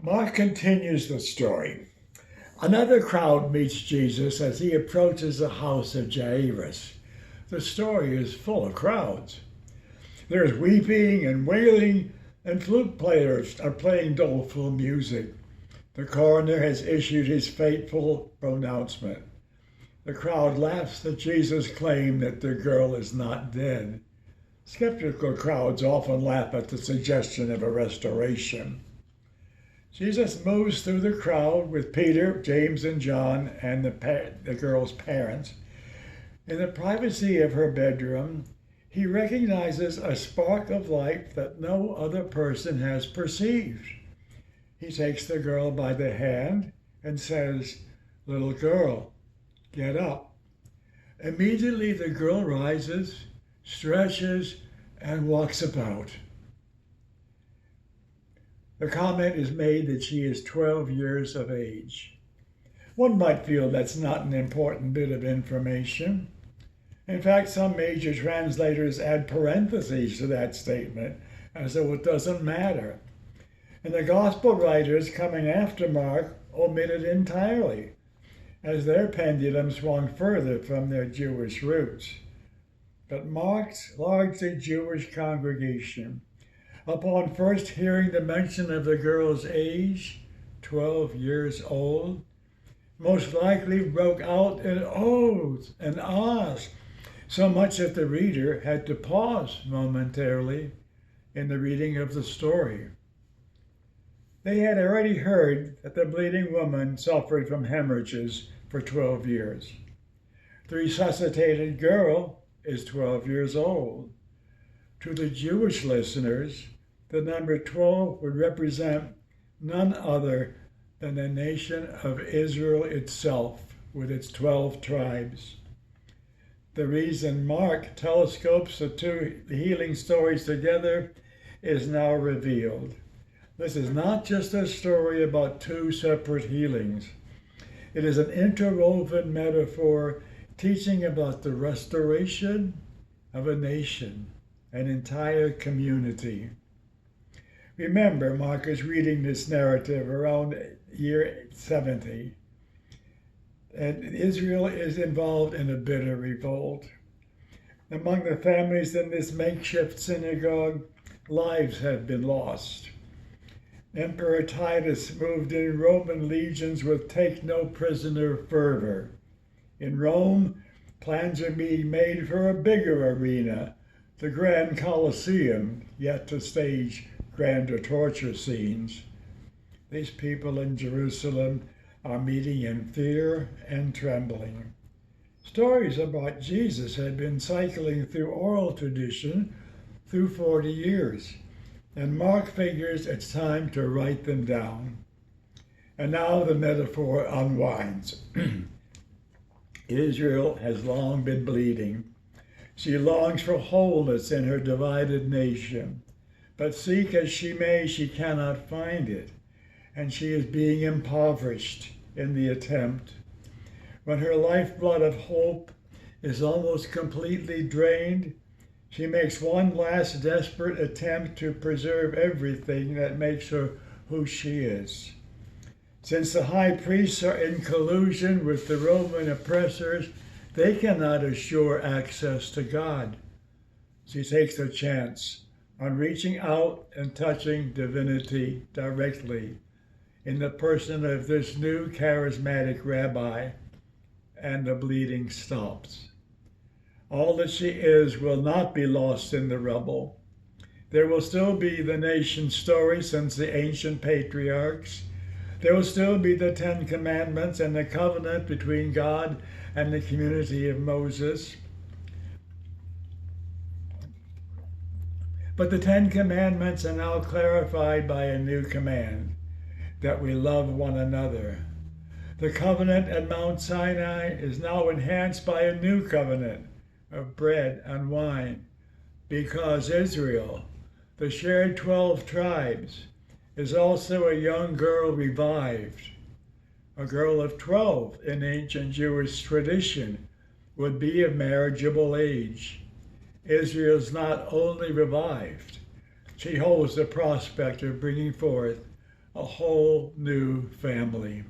Mark continues the story. Another crowd meets Jesus as he approaches the house of Jairus. The story is full of crowds. There's weeping and wailing, and flute players are playing doleful music. The coroner has issued his fateful pronouncement. The crowd laughs at Jesus' claim that the girl is not dead. Skeptical crowds often laugh at the suggestion of a restoration. Jesus moves through the crowd with Peter, James, and John, and the girl's parents. In the privacy of her bedroom, he recognizes a spark of light that no other person has perceived. He takes the girl by the hand and says, "Little girl, get up." Immediately the girl rises, stretches, and walks about. The comment is made that she is 12 years of age. One might feel that's not an important bit of information. In fact, some major translators add parentheses to that statement, as though it doesn't matter. And the gospel writers coming after Mark omit it entirely, as their pendulum swung further from their Jewish roots. But Mark's largely Jewish congregation, upon first hearing the mention of the girl's age, 12 years old, most likely broke out in oaths and ahs, so much that the reader had to pause momentarily in the reading of the story. They had already heard that the bleeding woman suffered from hemorrhages for 12 years. The resuscitated girl is 12 years old. To the Jewish listeners, the number 12 would represent none other than the nation of Israel itself, with its 12 tribes. The reason Mark telescopes the two healing stories together is now revealed. This is not just a story about two separate healings. It is an interwoven metaphor teaching about the restoration of a nation, an entire community. Remember, Mark is reading this narrative around year 70, and Israel is involved in a bitter revolt. Among the families in this makeshift synagogue, lives have been lost. Emperor Titus moved in Roman legions with take no prisoner fervor. In Rome, plans are being made for a bigger arena, the Grand Colosseum, yet to stage grander torture scenes. These people in Jerusalem are meeting in fear and trembling. Stories about Jesus had been cycling through oral tradition through 40 years, and Mark figures it's time to write them down. And now the metaphor unwinds. Israel has long been bleeding. She longs for wholeness in her divided nation. But seek as she may, she cannot find it, and she is being impoverished in the attempt. When her lifeblood of hope is almost completely drained, she makes one last desperate attempt to preserve everything that makes her who she is. Since the high priests are in collusion with the Roman oppressors, they cannot assure access to God. She takes a chance on reaching out and touching divinity directly in the person of this new charismatic rabbi, and the bleeding stops. All that she is will not be lost in the rubble. There will still be the nation's story since the ancient patriarchs. There will still be the 10 Commandments and the covenant between God and the community of Moses. But the 10 Commandments are now clarified by a new command, that we love one another. The covenant at Mount Sinai is now enhanced by a new covenant of bread and wine, because Israel, the shared 12 tribes, is also a young girl revived. A girl of 12 in ancient Jewish tradition would be of marriageable age. Israel is not only revived, She holds the prospect of bringing forth a whole new family.